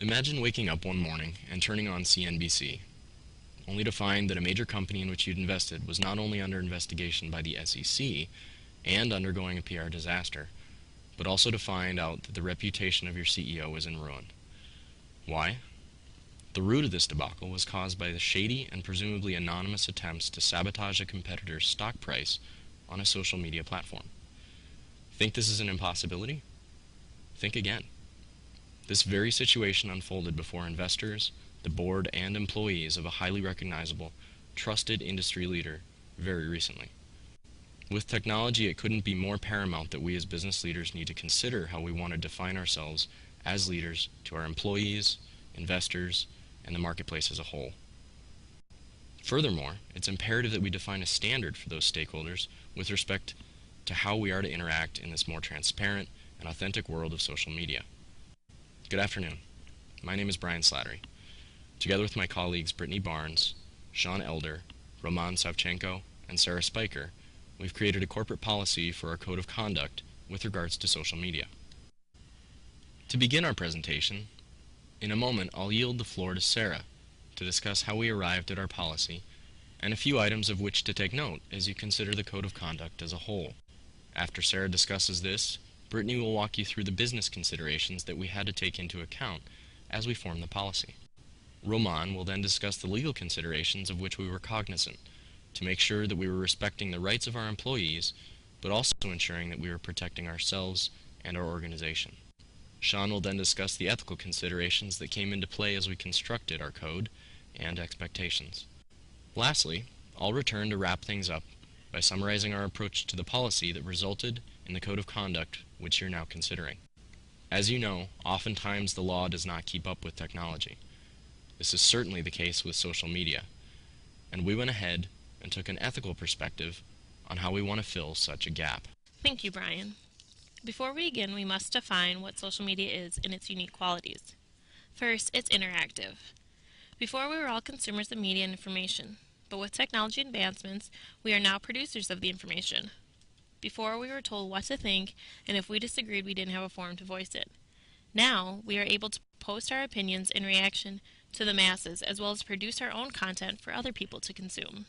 Imagine waking up one morning and turning on CNBC, only to find that a major company in which you'd invested was not only under investigation by the SEC and undergoing a PR disaster, but also to find out that the reputation of your CEO was in ruin. Why? The root of this debacle was caused by the shady and presumably anonymous attempts to sabotage a competitor's stock price on a social media platform. Think this is an impossibility? Think again. This very situation unfolded before investors, the board, and employees of a highly recognizable, trusted industry leader very recently. With technology, it couldn't be more paramount that we as business leaders need to consider how we want to define ourselves as leaders to our employees, investors, and the marketplace as a whole. Furthermore, it's imperative that we define a standard for those stakeholders with respect to how we are to interact in this more transparent and authentic world of social media. Good afternoon. My name is Brian Slattery. Together with my colleagues Brittany Barnes, Sean Elder, Roman Savchenko, and Sarah Spiker, we've created a corporate policy for our code of conduct with regards to social media. To begin our presentation, in a moment I'll yield the floor to Sarah to discuss how we arrived at our policy and a few items of which to take note as you consider the code of conduct as a whole. After Sarah discusses this, Brittany will walk you through the business considerations that we had to take into account as we formed the policy. Roman will then discuss the legal considerations of which we were cognizant to make sure that we were respecting the rights of our employees, but also ensuring that we were protecting ourselves and our organization. Sean will then discuss the ethical considerations that came into play as we constructed our code and expectations. Lastly, I'll return to wrap things up by summarizing our approach to the policy that resulted in the code of conduct which you're now considering. As you know, oftentimes the law does not keep up with technology. This is certainly the case with social media, and we went ahead and took an ethical perspective on how we want to fill such a gap. Thank you, Brian. Before we begin, we must define what social media is and its unique qualities. First, it's interactive. Before, we were all consumers of media and information, but with technology advancements, we are now producers of the information. Before, we were told what to think, and if we disagreed, we didn't have a forum to voice it. Now, we are able to post our opinions in reaction to the masses, as well as produce our own content for other people to consume.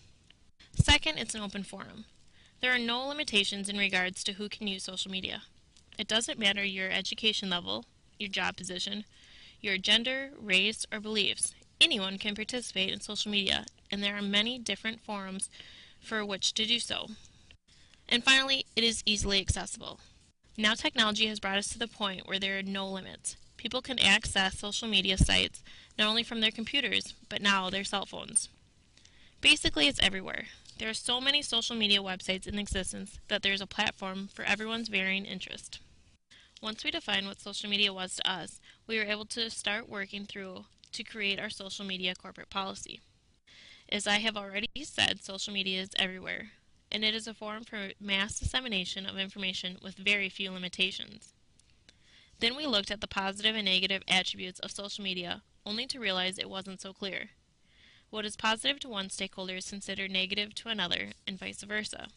Second, it's an open forum. There are no limitations in regards to who can use social media. It doesn't matter your education level, your job position, your gender, race, or beliefs. Anyone can participate in social media, and there are many different forums for which to do so. And finally, it is easily accessible. Now technology has brought us to the point where there are no limits. People can access social media sites not only from their computers, but now their cell phones. Basically, it's everywhere. There are so many social media websites in existence that there is a platform for everyone's varying interest. Once we defined what social media was to us, we were able to start working through to create our social media corporate policy. As I have already said, social media is everywhere, and it is a forum for mass dissemination of information with very few limitations. Then we looked at the positive and negative attributes of social media, only to realize it wasn't so clear. What is positive to one stakeholder is considered negative to another, and vice versa.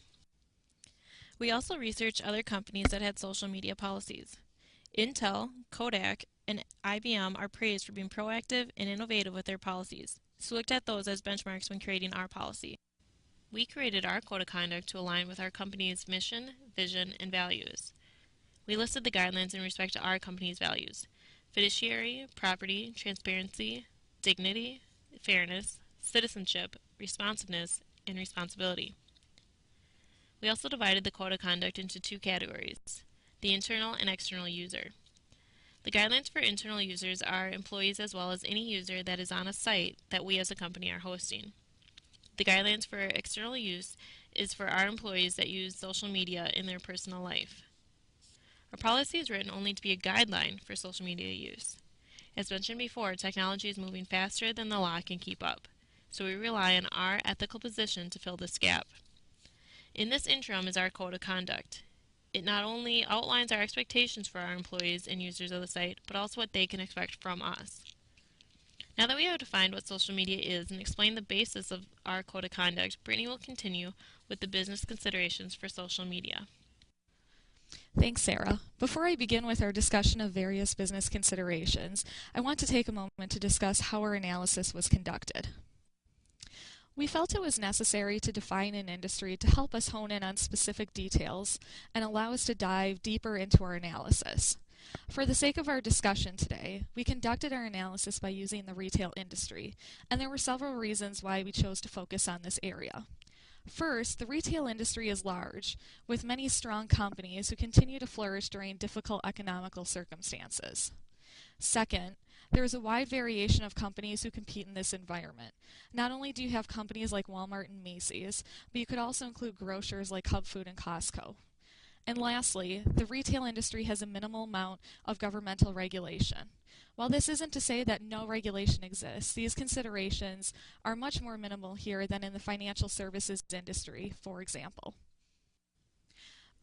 We also researched other companies that had social media policies. Intel, Kodak, and IBM are praised for being proactive and innovative with their policies, so we looked at those as benchmarks when creating our policy. We created our code of conduct to align with our company's mission, vision, and values. We listed the guidelines in respect to our company's values: fiduciary, property, transparency, dignity, fairness, citizenship, responsiveness, and responsibility. We also divided the code of conduct into two categories: the internal and external user. The guidelines for internal users are employees as well as any user that is on a site that we as a company are hosting. The guidelines for external use is for our employees that use social media in their personal life. Our policy is written only to be a guideline for social media use. As mentioned before, technology is moving faster than the law can keep up, so we rely on our ethical position to fill this gap. In this interim is our code of conduct. It not only outlines our expectations for our employees and users of the site, but also what they can expect from us. Now that we have defined what social media is and explained the basis of our code of conduct, Brittany will continue with the business considerations for social media. Thanks, Sarah. Before I begin with our discussion of various business considerations, I want to take a moment to discuss how our analysis was conducted. We felt it was necessary to define an industry to help us hone in on specific details and allow us to dive deeper into our analysis. For the sake of our discussion today, we conducted our analysis by using the retail industry, and there were several reasons why we chose to focus on this area. First, the retail industry is large, with many strong companies who continue to flourish during difficult economical circumstances. Second, there is a wide variation of companies who compete in this environment. Not only do you have companies like Walmart and Macy's, but you could also include grocers like Cub Food and Costco. And lastly, the retail industry has a minimal amount of governmental regulation. While this isn't to say that no regulation exists, these considerations are much more minimal here than in the financial services industry, for example.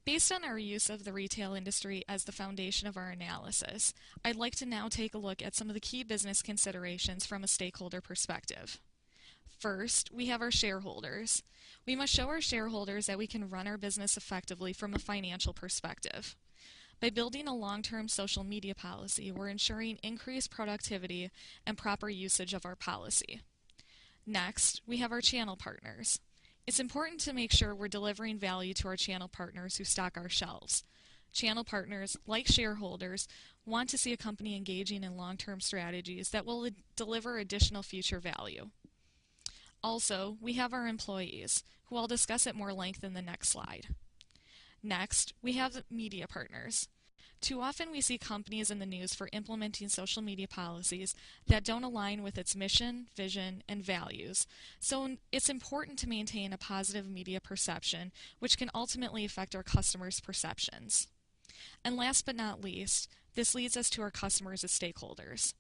Based on our use of the retail industry as the foundation of our analysis, I'd like to now take a look at some of the key business considerations from a stakeholder perspective. First, we have our shareholders. We must show our shareholders that we can run our business effectively from a financial perspective. By building a long-term social media policy, we're ensuring increased productivity and proper usage of our policy. Next, we have our channel partners. It's important to make sure we're delivering value to our channel partners who stock our shelves. Channel partners, like shareholders, want to see a company engaging in long-term strategies that will deliver additional future value. Also, we have our employees, who I'll discuss at more length in the next slide. Next, we have media partners. Too often we see companies in the news for implementing social media policies that don't align with its mission, vision, and values. So it's important to maintain a positive media perception, which can ultimately affect our customers' perceptions. And last but not least, this leads us to our customers as stakeholders.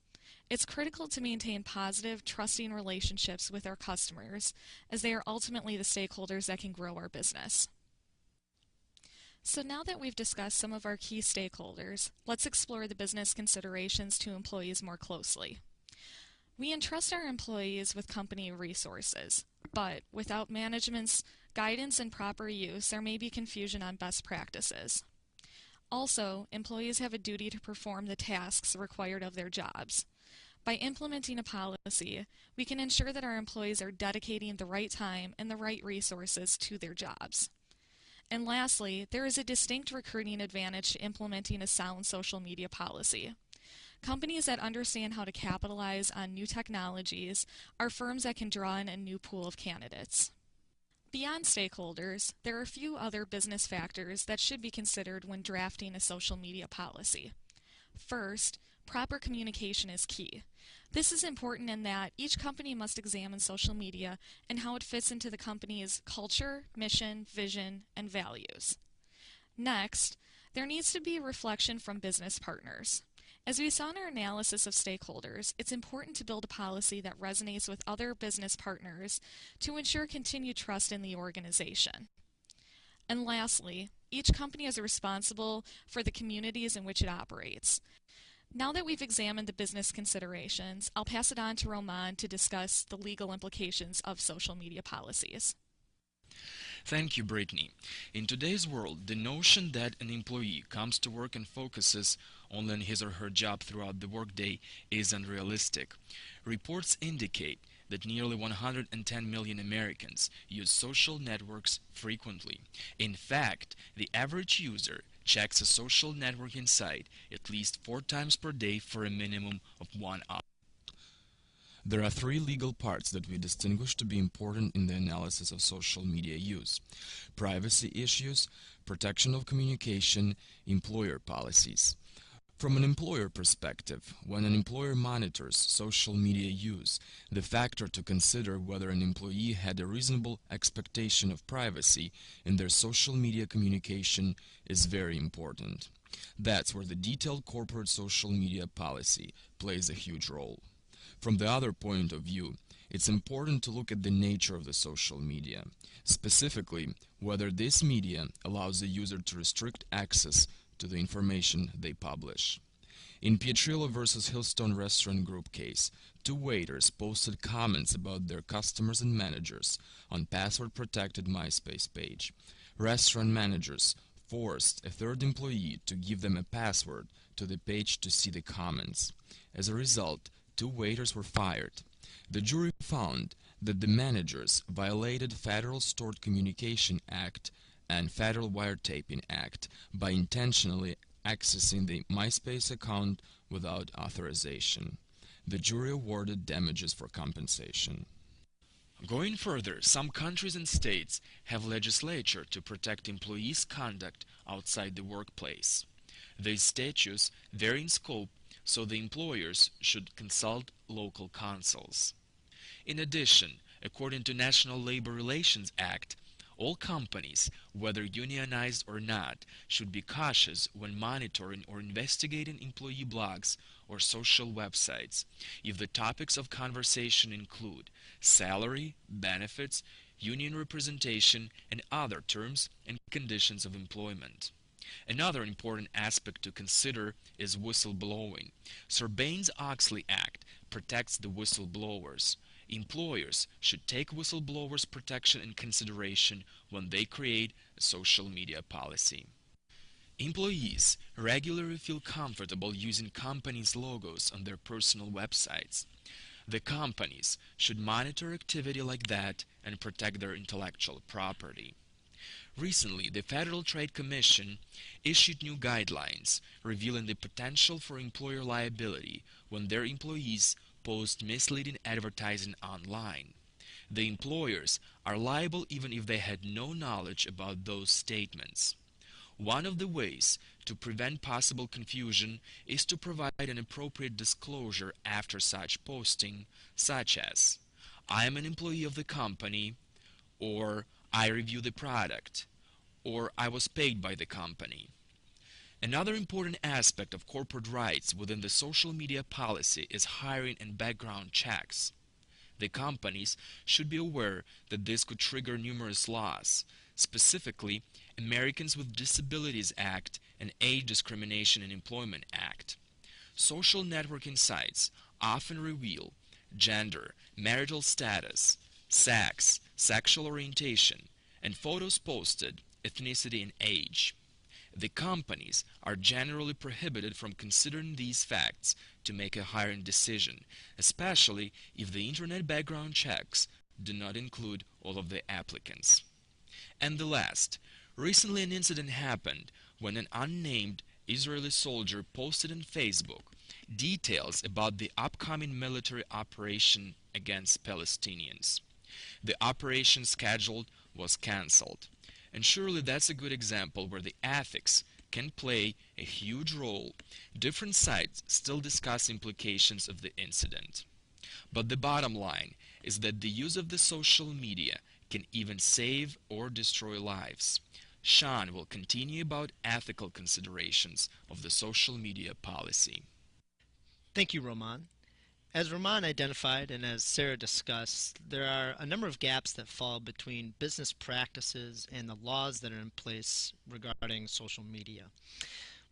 It's critical to maintain positive, trusting relationships with our customers, as they are ultimately the stakeholders that can grow our business. So now that we've discussed some of our key stakeholders, let's explore the business considerations to employees more closely. We entrust our employees with company resources, but without management's guidance and proper use, there may be confusion on best practices. Also, employees have a duty to perform the tasks required of their jobs. By implementing a policy, we can ensure that our employees are dedicating the right time and the right resources to their jobs. And lastly, there is a distinct recruiting advantage to implementing a sound social media policy. Companies that understand how to capitalize on new technologies are firms that can draw in a new pool of candidates. Beyond stakeholders, there are a few other business factors that should be considered when drafting a social media policy. First, proper communication is key. This is important in that each company must examine social media and how it fits into the company's culture, mission, vision, and values. Next, there needs to be reflection from business partners. As we saw in our analysis of stakeholders, it's important to build a policy that resonates with other business partners to ensure continued trust in the organization. And lastly, each company is responsible for the communities in which it operates. Now that we've examined the business considerations, I'll pass it on to Roman to discuss the legal implications of social media policies. Thank you, Brittany. In today's world, the notion that an employee comes to work and focuses only on his or her job throughout the workday is unrealistic. Reports indicate that nearly 110 million Americans use social networks frequently. In fact, the average user checks a social networking site at least 4 times per day for a minimum of 1 hour. There are 3 legal parts that we distinguish to be important in the analysis of social media use: privacy issues, protection of communication, employer policies. From an employer perspective, when an employer monitors social media use, the factor to consider whether an employee had a reasonable expectation of privacy in their social media communication is very important. That's where the detailed corporate social media policy plays a huge role. From the other point of view, it's important to look at the nature of the social media, specifically whether this media allows the user to restrict access to the information they publish. In Pietrillo versus Hillstone Restaurant Group case, 2 waiters posted comments about their customers and managers on password-protected MySpace page. Restaurant managers forced a third employee to give them a password to the page to see the comments. As a result, 2 waiters were fired. The jury found that the managers violated Federal Stored Communication Act and Federal Wiretapping Act by intentionally accessing the MySpace account without authorization. The jury awarded damages for compensation. Going further, some countries and states have legislature to protect employees' conduct outside the workplace. These statutes vary in scope, so the employers should consult local councils. In addition, according to National Labor Relations Act, all companies, whether unionized or not, should be cautious when monitoring or investigating employee blogs or social websites if the topics of conversation include salary, benefits, union representation, and other terms and conditions of employment. Another important aspect to consider is whistleblowing. Sarbanes-Oxley Act protects the whistleblowers. Employers should take whistleblowers' protection in consideration when they create a social media policy. Employees regularly feel comfortable using companies' logos on their personal websites. The companies should monitor activity like that and protect their intellectual property. Recently, the Federal Trade Commission issued new guidelines revealing the potential for employer liability when their employees post misleading advertising online. The employers are liable even if they had no knowledge about those statements. One of the ways to prevent possible confusion is to provide an appropriate disclosure after such posting, such as, "I am an employee of the company," or "I review the product," or "I was paid by the company." Another important aspect of corporate rights within the social media policy is hiring and background checks. The companies should be aware that this could trigger numerous laws, specifically Americans with Disabilities Act and Age Discrimination in Employment Act. Social networking sites often reveal gender, marital status, sex, sexual orientation, and photos posted, ethnicity, and age. The companies are generally prohibited from considering these facts to make a hiring decision, especially if the internet background checks do not include all of the applicants. And the last, recently an incident happened when an unnamed Israeli soldier posted on Facebook details about the upcoming military operation against Palestinians. The operation scheduled was cancelled. And surely that's a good example where the ethics can play a huge role. Different sides still discuss implications of the incident. But the bottom line is that the use of the social media can even save or destroy lives. Sean will continue about ethical considerations of the social media policy. Thank you, Roman. As Roman identified and as Sarah discussed, there are a number of gaps that fall between business practices and the laws that are in place regarding social media.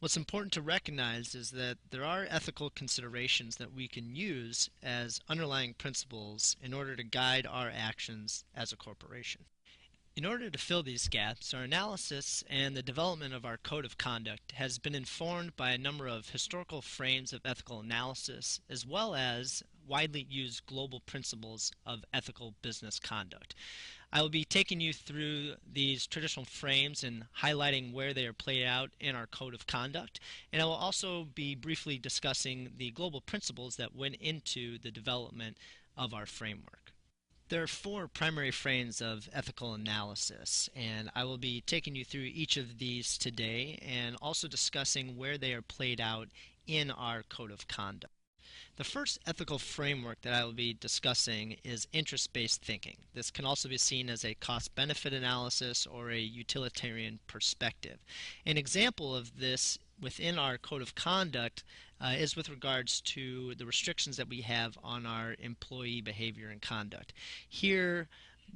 What's important to recognize is that there are ethical considerations that we can use as underlying principles in order to guide our actions as a corporation. In order to fill these gaps, our analysis and the development of our code of conduct has been informed by a number of historical frames of ethical analysis, as well as widely used global principles of ethical business conduct. I will be taking you through these traditional frames and highlighting where they are played out in our code of conduct, and I will also be briefly discussing the global principles that went into the development of our framework. There are 4 primary frames of ethical analysis, and I will be taking you through each of these today and also discussing where they are played out in our code of conduct. The first ethical framework that I will be discussing is interest-based thinking. This can also be seen as a cost-benefit analysis or a utilitarian perspective. An example of this within our code of conduct is with regards to the restrictions that we have on our employee behavior and conduct. Here,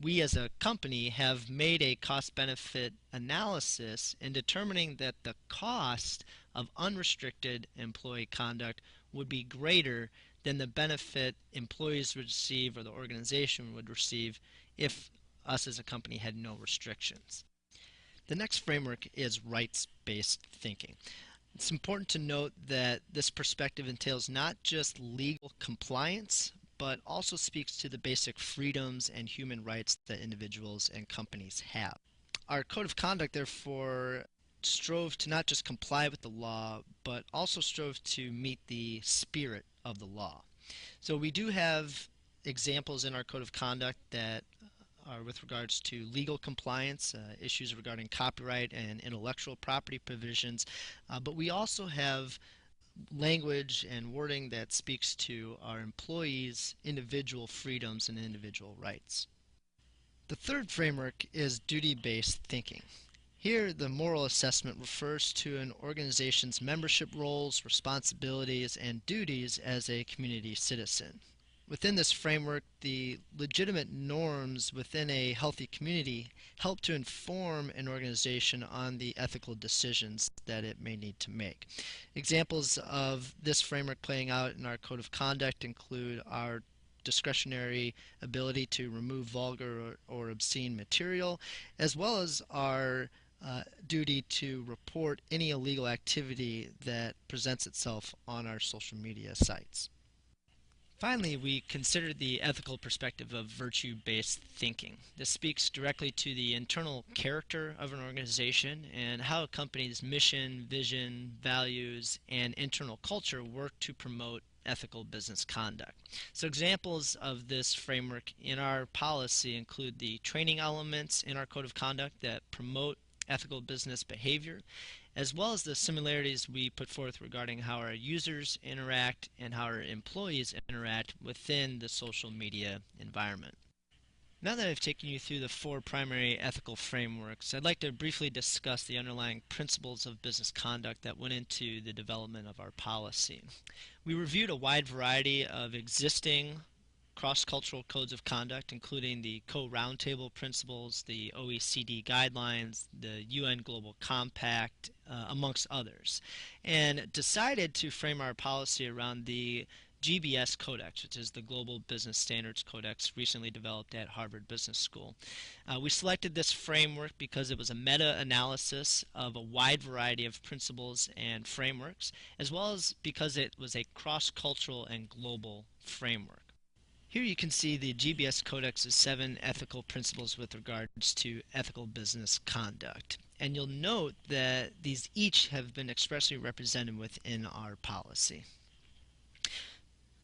we as a company have made a cost-benefit analysis in determining that the cost of unrestricted employee conduct would be greater than the benefit employees would receive or the organization would receive if us as a company had no restrictions. The next framework is rights-based thinking. It's important to note that this perspective entails not just legal compliance, but also speaks to the basic freedoms and human rights that individuals and companies have. Our code of conduct, therefore, strove to not just comply with the law, but also strove to meet the spirit of the law. So we do have examples in our code of conduct that are with regards to legal compliance, issues regarding copyright and intellectual property provisions, but we also have language and wording that speaks to our employees' individual freedoms and individual rights. The third framework is duty-based thinking. Here, the moral assessment refers to an organization's membership roles, responsibilities, and duties as a community citizen. Within this framework, the legitimate norms within a healthy community help to inform an organization on the ethical decisions that it may need to make. Examples of this framework playing out in our code of conduct include our discretionary ability to remove vulgar or obscene material, as well as our duty to report any illegal activity that presents itself on our social media sites. Finally, we consider the ethical perspective of virtue-based thinking. This speaks directly to the internal character of an organization and how a company's mission, vision, values, and internal culture work to promote ethical business conduct. So examples of this framework in our policy include the training elements in our code of conduct that promote ethical business behavior, as well as the similarities we put forth regarding how our users interact and how our employees interact within the social media environment. Now that I've taken you through the four primary ethical frameworks, I'd like to briefly discuss the underlying principles of business conduct that went into the development of our policy. We reviewed a wide variety of existing cross-cultural codes of conduct, including the Co-Roundtable Principles, the OECD Guidelines, the UN Global Compact, amongst others, and decided to frame our policy around the GBS Codex, which is the Global Business Standards Codex recently developed at Harvard Business School. We selected this framework because it was a meta-analysis of a wide variety of principles and frameworks, as well as because it was a cross-cultural and global framework. Here you can see the GBS Codex's 7 ethical principles with regards to ethical business conduct. And you'll note that these each have been expressly represented within our policy.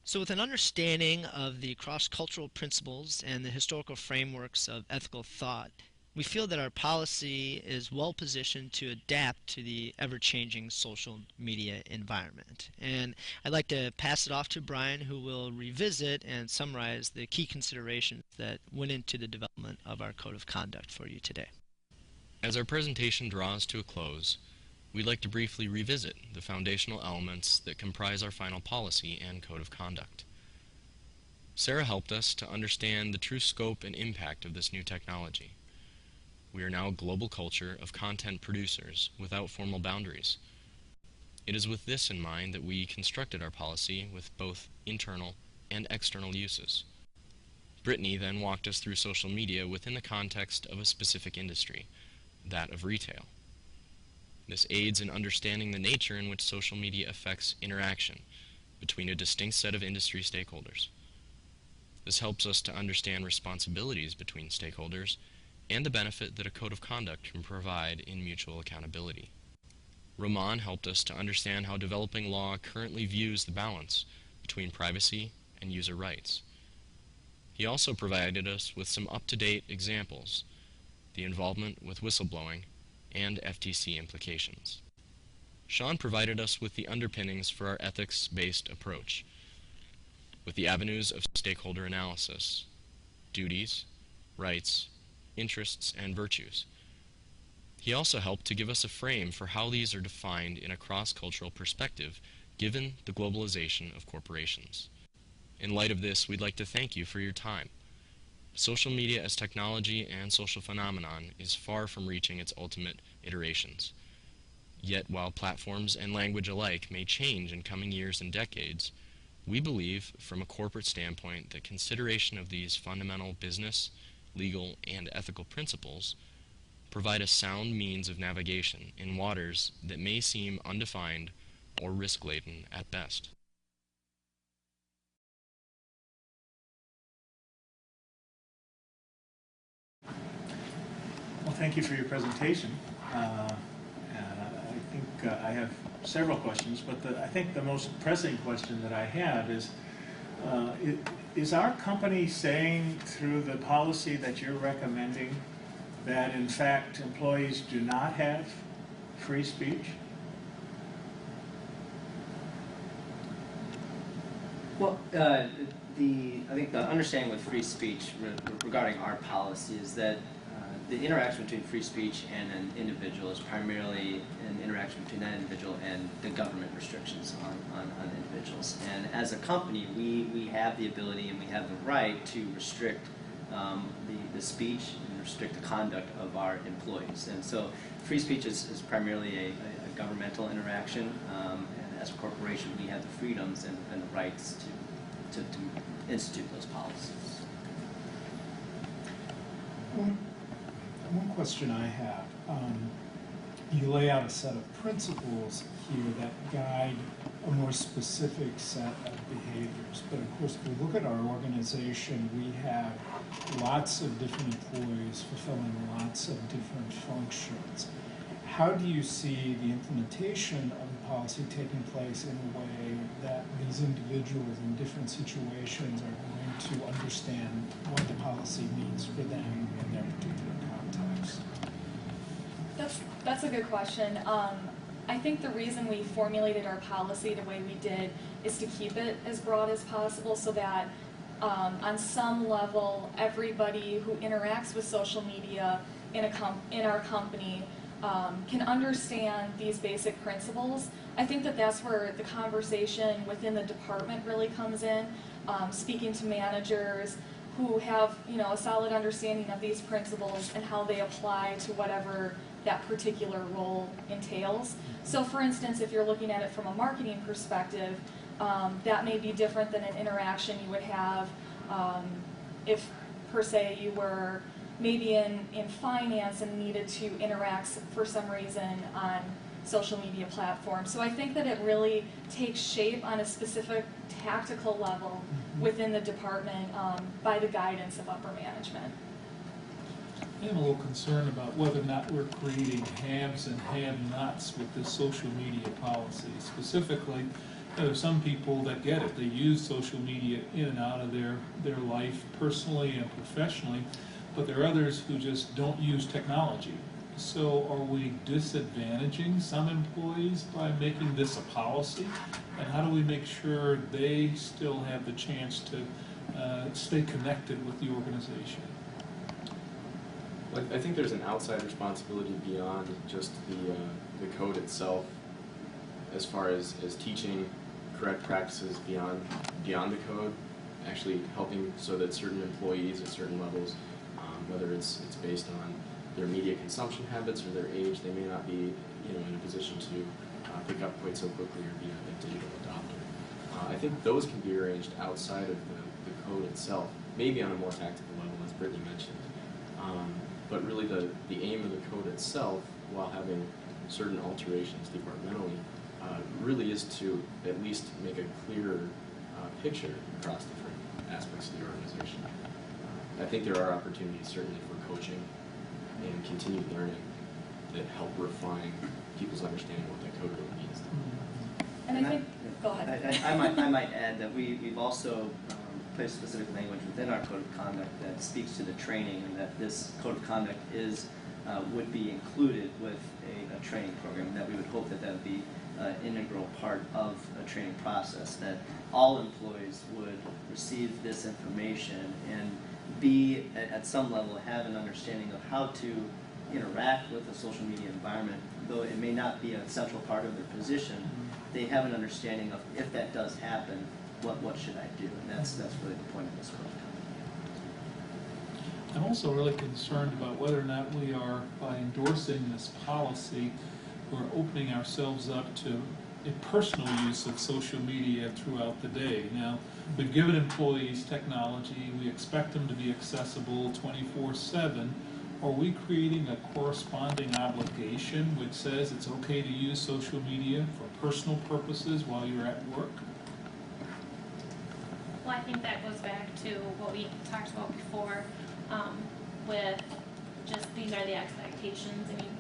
So with an understanding of the cross-cultural principles and the historical frameworks of ethical thought, we feel that our policy is well positioned to adapt to the ever-changing social media environment. And I'd like to pass it off to Brian, who will revisit and summarize the key considerations that went into the development of our code of conduct for you today. As our presentation draws to a close, we'd like to briefly revisit the foundational elements that comprise our final policy and code of conduct. Sarah helped us to understand the true scope and impact of this new technology. We are now a global culture of content producers without formal boundaries. It is with this in mind that we constructed our policy with both internal and external uses. Brittany then walked us through social media within the context of a specific industry, that of retail. This aids in understanding the nature in which social media affects interaction between a distinct set of industry stakeholders. This helps us to understand responsibilities between stakeholders and the benefit that a code of conduct can provide in mutual accountability. Roman helped us to understand how developing law currently views the balance between privacy and user rights. He also provided us with some up-to-date examples, the involvement with whistleblowing, and FTC implications. Sean provided us with the underpinnings for our ethics-based approach, with the avenues of stakeholder analysis, duties, rights, interests, and virtues. He also helped to give us a frame for how these are defined in a cross-cultural perspective, given the globalization of corporations. In light of this, we'd like to thank you for your time. Social media as technology and social phenomenon is far from reaching its ultimate iterations. Yet, while platforms and language alike may change in coming years and decades, we believe, from a corporate standpoint, that consideration of these fundamental business, legal, and ethical principles provide a sound means of navigation in waters that may seem undefined or risk-laden at best. Well, thank you for your presentation. I think I have several questions, but I think the most pressing question that I have is our company saying through the policy that you're recommending that in fact employees do not have free speech? Well, I think the understanding with free speech regarding our policy is that the interaction between free speech and an individual is primarily an interaction between that individual and the government restrictions on individuals. And as a company, we have the ability and we have the right to restrict the speech and restrict the conduct of our employees. And so free speech is primarily a governmental interaction, and as a corporation we have the freedoms and the rights to institute those policies. One question I have, you lay out a set of principles here that guide a more specific set of behaviors, but of course if we look at our organization, we have lots of different employees fulfilling lots of different functions. How do you see the implementation of the policy taking place in a way that these individuals in different situations are going to understand what the policy means for them in their particular context? That's a good question. I think the reason we formulated our policy the way we did is to keep it as broad as possible so that on some level everybody who interacts with social media in our company can understand these basic principles. I think that that's where the conversation within the department really comes in, speaking to managers who have a solid understanding of these principles and how they apply to whatever that particular role entails. So for instance, if you're looking at it from a marketing perspective, that may be different than an interaction you would have if, per se, you were maybe in finance and needed to interact for some reason on social media platforms. So I think that it really takes shape on a specific tactical level within the department by the guidance of upper management. I'm a little concerned about whether or not we're creating haves and have-nots with this social media policy. Specifically, there's some people that get it. They use social media in and out of their life, personally and professionally, but there are others who just don't use technology. So are we disadvantaging some employees by making this a policy? And how do we make sure they still have the chance to stay connected with the organization? I think there's an outside responsibility beyond just the code itself, as far as teaching correct practices beyond the code, actually helping so that certain employees at certain levels, whether it's based on their media consumption habits or their age, they may not be in a position to pick up quite so quickly or be a digital adopter. I think those can be arranged outside of the code itself, maybe on a more tactical level, as Brittany mentioned. But really the aim of the code itself, while having certain alterations departmentally, really is to at least make a clearer picture across different aspects of the organization. I think there are opportunities certainly for coaching and continued learning that help refine people's understanding of what that code really means. And I think, go ahead. I might add that we've also placed specific language within our code of conduct that speaks to the training, and that this code of conduct would be included with a training program, and that we would hope that would be an integral part of a training process, that all employees would receive this information and be, at some level, have an understanding of how to interact with the social media environment. Though it may not be a central part of their position, they have an understanding of, if that does happen, what should I do? And that's really the point of this code of conduct. I'm also really concerned about whether or not we are, by endorsing this policy, we're opening ourselves up to a personal use of social media throughout the day. Now, we've given employees technology. We expect them to be accessible 24/7. are we creating a corresponding obligation which says it's okay to use social media for personal purposes while you're at work? Well, I think that goes back to what we talked about before with just these are the expectations. I mean,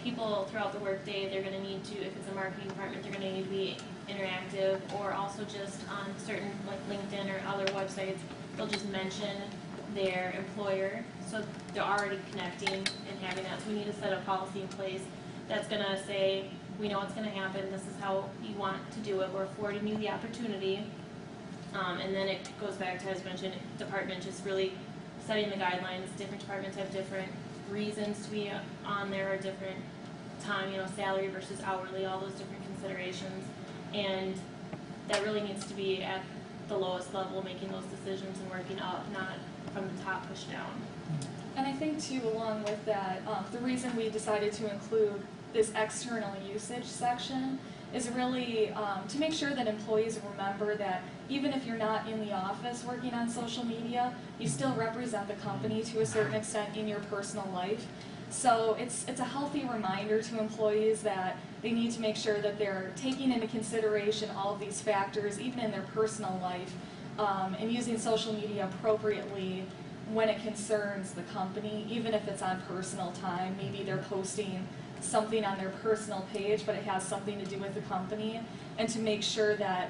people throughout the workday, they're going to need to, if it's a marketing department, they're going to need to be interactive, or also just on certain, like LinkedIn or other websites, they'll just mention their employer. So they're already connecting and having that. So we need to set a policy in place that's going to say, we know what's going to happen, this is how you want to do it, we're affording you the opportunity. And then it goes back to, as mentioned, department just really setting the guidelines. Different departments have different reasons to be on there, or different time, salary versus hourly, all those different considerations. And that really needs to be at the lowest level, making those decisions and working up, not from the top push down. And I think too, along with that, the reason we decided to include this external usage section is really to make sure that employees remember that even if you're not in the office working on social media, you still represent the company to a certain extent in your personal life. So it's a healthy reminder to employees that they need to make sure that they're taking into consideration all of these factors, even in their personal life, and using social media appropriately when it concerns the company, even if it's on personal time. Maybe they're posting something on their personal page, but it has something to do with the company, and to make sure that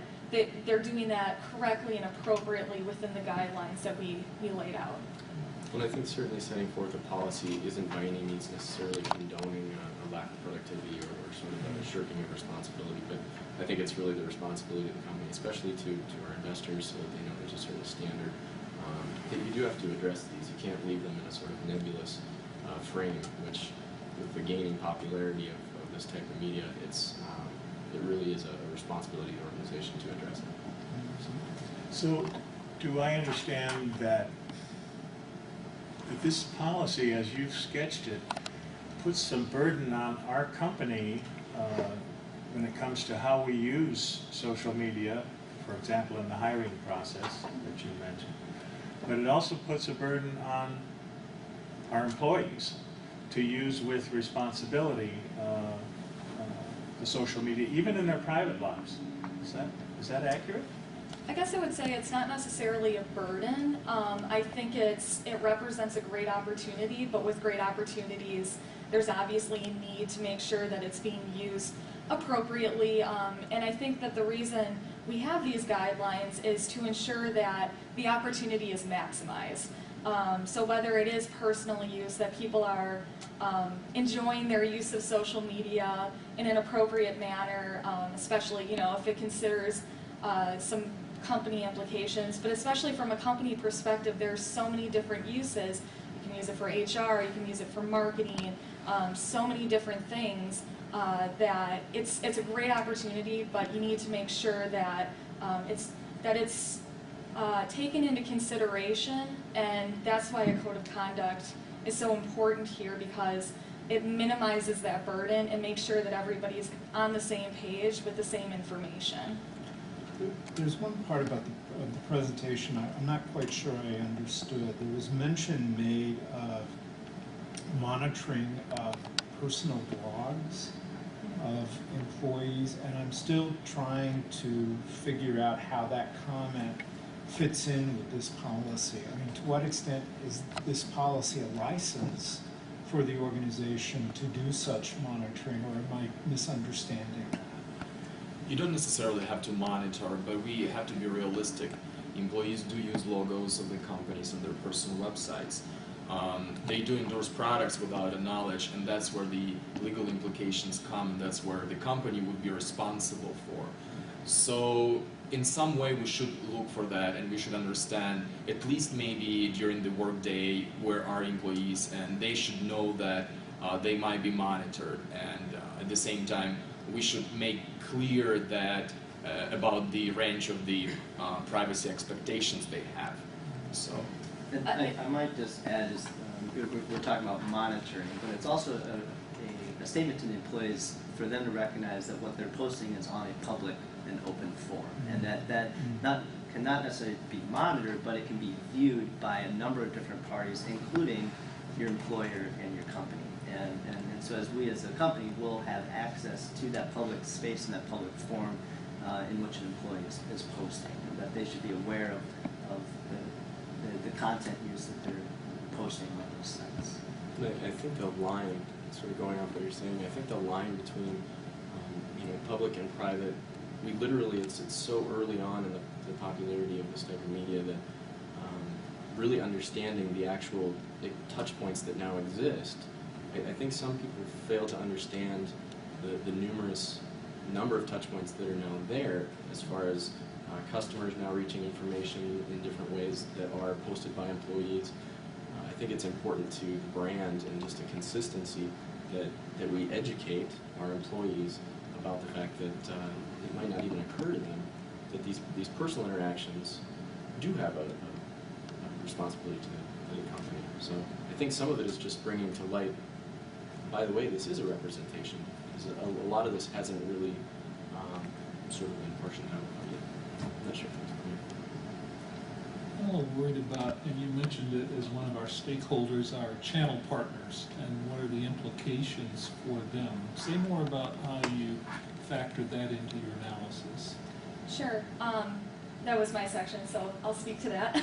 they're doing that correctly and appropriately within the guidelines that we laid out. Well, I think certainly setting forth a policy isn't by any means necessarily condoning a lack of productivity or sort of a shirking of responsibility, but I think it's really the responsibility of the company, especially to our investors, so that they know there's a certain standard. That you do have to address these. You can't leave them in a sort of nebulous frame, which with the gaining popularity of this type of media, it really is a responsibility of the organization to address it. So do I understand that this policy, as you've sketched it, puts some burden on our company when it comes to how we use social media, for example, in the hiring process that you mentioned, but it also puts a burden on our employees to use with responsibility the social media, even in their private lives. Is that accurate? I guess I would say it's not necessarily a burden. I think it represents a great opportunity, but with great opportunities, there's obviously a need to make sure that it's being used appropriately. And I think that the reason we have these guidelines is to ensure that the opportunity is maximized. So whether it is personal use, that people are enjoying their use of social media in an appropriate manner, especially if it considers some company implications, but especially from a company perspective, there's so many different uses. You can use it for HR, you can use it for marketing, so many different things that it's a great opportunity, but you need to make sure that it's taken into consideration, and that's why a code of conduct is so important here, because it minimizes that burden and makes sure that everybody's on the same page with the same information. There's one part about the presentation I'm not quite sure I understood. There was mention made of monitoring of personal blogs of employees, and I'm still trying to figure out how that comment fits in with this policy. I mean, to what extent is this policy a license for the organization to do such monitoring, or am I misunderstanding that? You don't necessarily have to monitor, but we have to be realistic. Employees do use logos of the companies on their personal websites. They do endorse products without a knowledge, and that's where the legal implications come, and that's where the company would be responsible for. So in some way we should look for that, and we should understand, at least maybe during the workday, where our employees, and they should know that they might be monitored, and at the same time we should make clear that about the range of the privacy expectations they have. So, and I might just add, we're talking about monitoring, but it's also a statement to the employees for them to recognize that what they're posting is on a public and open forum, and that cannot necessarily be monitored, but it can be viewed by a number of different parties, including your employer and your company. And so as we as a company will have access to that public space and that public forum in which an employee is posting, and that they should be aware of the content use that they're posting on those sites. I think the line, sort of going off what you're saying, I think the line between public and private, we literally, it's so early on in the popularity of this type of media that really understanding the actual touch points that now exist. I think some people fail to understand the numerous number of touch points that are now there, as far as customers now reaching information in different ways that are posted by employees. I think it's important to the brand and just a consistency that we educate our employees about the fact that it might not even occur to them that these personal interactions do have a responsibility to the company. So I think some of it is just bringing to light, by the way, this is a representation, because a lot of this hasn't really sort of been portioned out yet. I'm not sure if that's clear. I'm a little worried about, and you mentioned it as one of our stakeholders, our channel partners, and what are the implications for them. Say more about how you factored that into your analysis. Sure. That was my section, so I'll speak to that.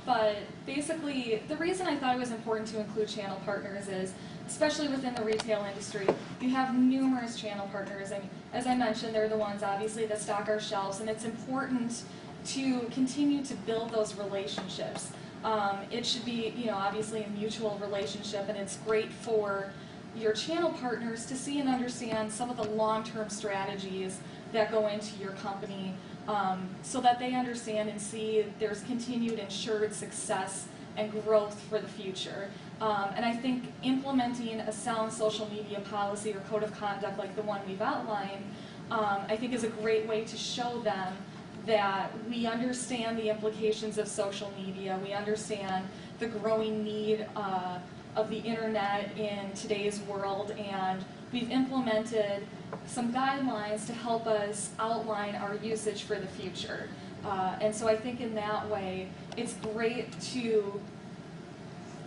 But basically, the reason I thought it was important to include channel partners is, especially within the retail industry, you have numerous channel partners. And as I mentioned, they're the ones, obviously, that stock our shelves, and it's important to continue to build those relationships. It should be, obviously a mutual relationship, and it's great for your channel partners to see and understand some of the long-term strategies that go into your company, so that they understand and see there's continued ensured success and growth for the future. And I think implementing a sound social media policy or code of conduct like the one we've outlined, I think is a great way to show them that we understand the implications of social media, we understand the growing need of the internet in today's world, and we've implemented some guidelines to help us outline our usage for the future. And so I think in that way, it's great to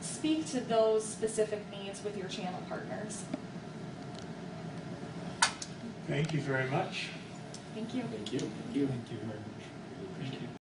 speak to those specific needs with your channel partners. Thank you very much. Thank you. Thank you. Thank you very much. Thank you.